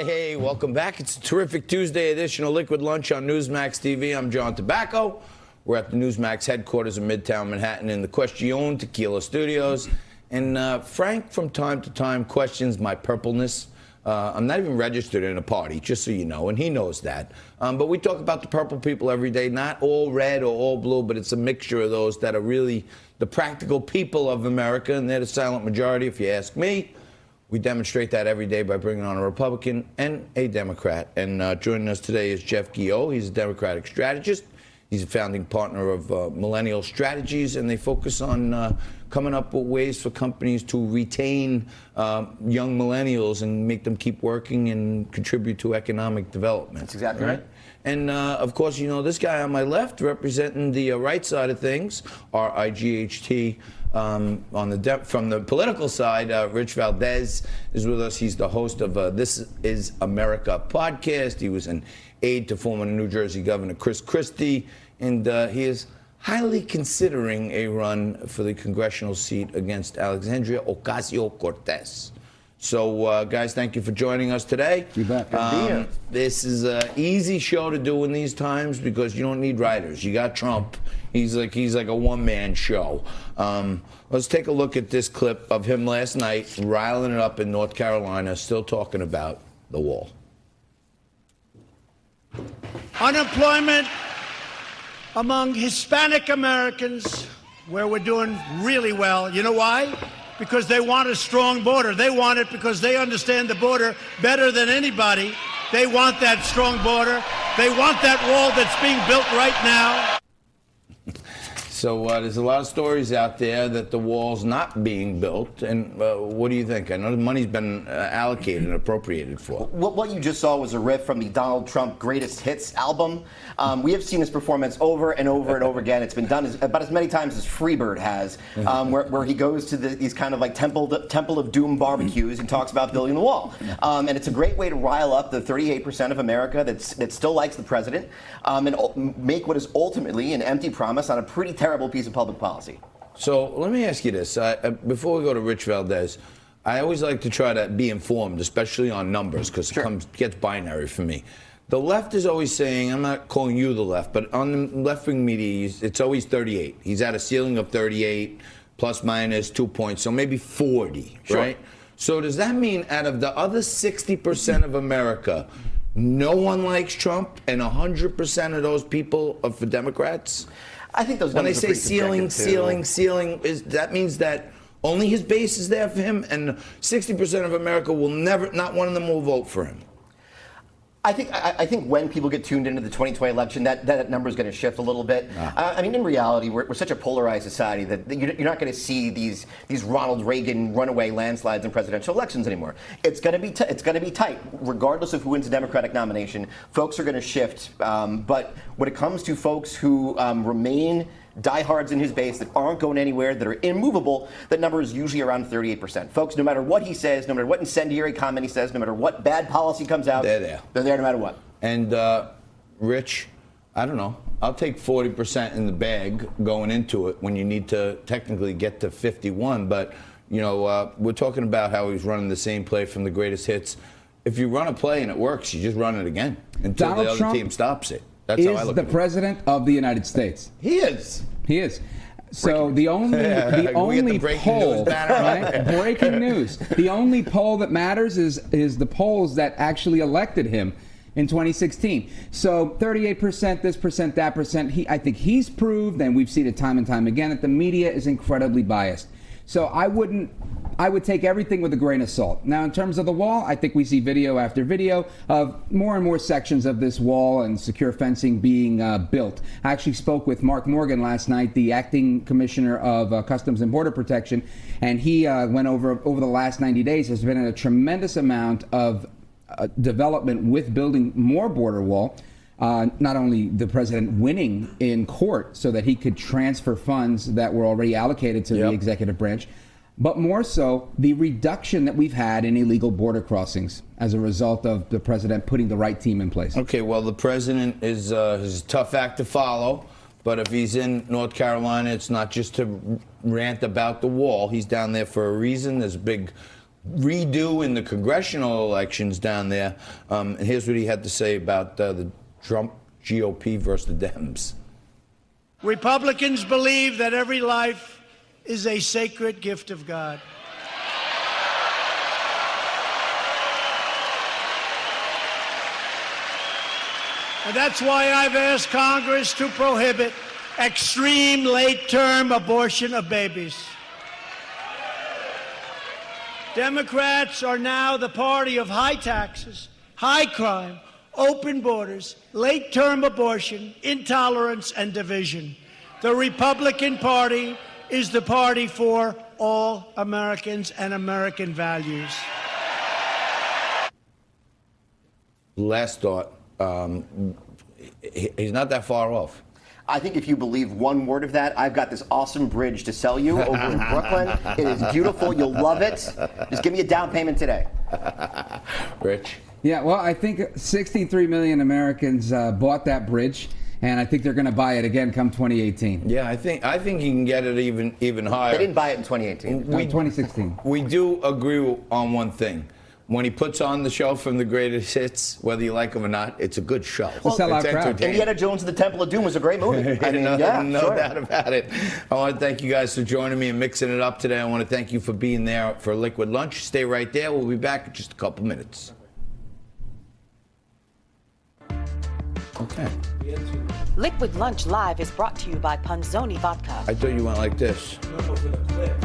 Hey, welcome back. It's a terrific Tuesday edition of Liquid Lunch on Newsmax TV. I'm John Tobacco. We're at the Newsmax headquarters in Midtown Manhattan in the Guillot Tequila Studios. And Frank, from time to time, questions my purpleness. I'm not even registered in a party, just so you know, and he knows that. But we talk about the purple people every day, not all red or all blue, but it's a mixture of those that are really the practical people of America, and they're the silent majority, if you ask me. We demonstrate that every day by bringing on a Republican and a Democrat. And joining us today is Jeff Guillot. He's a Democratic strategist. He's a founding partner of Millennial Strategies, and they focus on coming up with ways for companies to retain young millennials and make them keep working and contribute to economic development. That's exactly right. And, of course, you know, this guy on my left representing the right side of things, R-I-G-H-T, from the political side, Rich Valdes is with us. He's the host of This Is America podcast. He was an aide to former New Jersey Governor Chris Christie, and he is highly considering a run for the congressional seat against Alexandria Ocasio-Cortez. So, guys, thank you for joining us today. You bet. This is an easy show to do in these times because you don't need writers. You got Trump. He's like a one-man show. Let's take a look at this clip of him last night riling it up in North Carolina, still talking about the wall. Unemployment among Hispanic Americans, where we're doing really well. You know why? Because they want a strong border. They want it because they understand the border better than anybody. They want that strong border. They want that wall that's being built right now. So there's a lot of stories out there that the wall's not being built. And what do you think? I know the money's been allocated and appropriated for. What you just saw was a riff from the Donald Trump Greatest Hits album. We have seen this performance over and over and over again. It's been done about as many times as Freebird has, where he goes to these kind of like Temple of Doom barbecues and talks about building the wall. And it's a great way to rile up the 38% of America that still likes the president and make what is ultimately an empty promise on a pretty terrible piece of public policy. So let me ask you this. Before we go to Rich Valdes, I always like to try to be informed, especially on numbers, because it gets binary for me. The left is always saying, I'm not calling you the left, but on the left-wing media, it's always 38. He's at a ceiling of 38, plus minus 2 points, so maybe 40, right? So does that mean out of the other 60% of America, no one likes Trump, and 100% of those people are for Democrats? I think those when they numbers say ceiling, that means that only his base is there for him, and 60% of America will not one of them will vote for him. I think when people get tuned into the 2020 election, that number is going to shift a little bit. I mean, in reality, we're such a polarized society that you're not going to see these Ronald Reagan runaway landslides in presidential elections anymore. It's going to be tight, regardless of who wins the Democratic nomination. Folks are going to shift, but when it comes to folks who remain diehards in his base that aren't going anywhere, that are immovable, that number is usually around 38%. Folks, no matter what he says, no matter what incendiary comment he says, no matter what bad policy comes out, they're there no matter what. And Rich, I don't know, I'll take 40% in the bag going into it when you need to technically get to 51, but you know, we're talking about how he's running the same play from the Greatest Hits. If you run a play and it works, you just run it again until Donald the other Trump team stops it. That's how I look at it. Is the president of the United States. He is. He is. So the only poll, right? Breaking news. The only poll that matters is the polls that actually elected him in 2016. So 38%, this percent, that percent. I think he's proved, and we've seen it time and time again, that the media is incredibly biased. So I would take everything with a grain of salt. Now, in terms of the wall, I think we see video after video of more and more sections of this wall and secure fencing being built. I actually spoke with Mark Morgan last night, the acting commissioner of Customs and Border Protection, and he went over the last 90 days. There's been a tremendous amount of development with building more border wall. Not only the president winning in court so that he could transfer funds that were already allocated to the executive branch, but more so the reduction that we've had in illegal border crossings as a result of the president putting the right team in place. Okay, well, the president is a tough act to follow, but if he's in North Carolina, it's not just to rant about the wall. He's down there for a reason. There's a big redo in the congressional elections down there. And here's what he had to say about the Trump GOP versus the Dems. Republicans believe that every life is a sacred gift of God. And that's why I've asked Congress to prohibit extreme late-term abortion of babies. Democrats are now the party of high taxes, high crime, open borders, late-term abortion, intolerance, and division. The Republican Party is the party for all Americans and American values. Last thought. He's not that far off. I think if you believe one word of that, I've got this awesome bridge to sell you over in Brooklyn. It is beautiful. You'll love it. Just give me a down payment today. Rich? Yeah, well, I think 63 million Americans bought that bridge, and I think they're going to buy it again come 2018. Yeah, I think you can get it even higher. They didn't buy it in 2018. 2016. We do agree on one thing. When he puts on the show from the greatest hits, whether you like him or not, it's a good show. Well, it's crowd. Indiana Jones and the Temple of Doom was a great movie. I mean, no sure. doubt about it. I want to thank you guys for joining me and mixing it up today. I want to thank you for being there for Liquid Lunch. Stay right there. We'll be back in just a couple minutes. Okay. Liquid Lunch Live is brought to you by Panzoni Vodka. I thought you went like this. No, for the clip.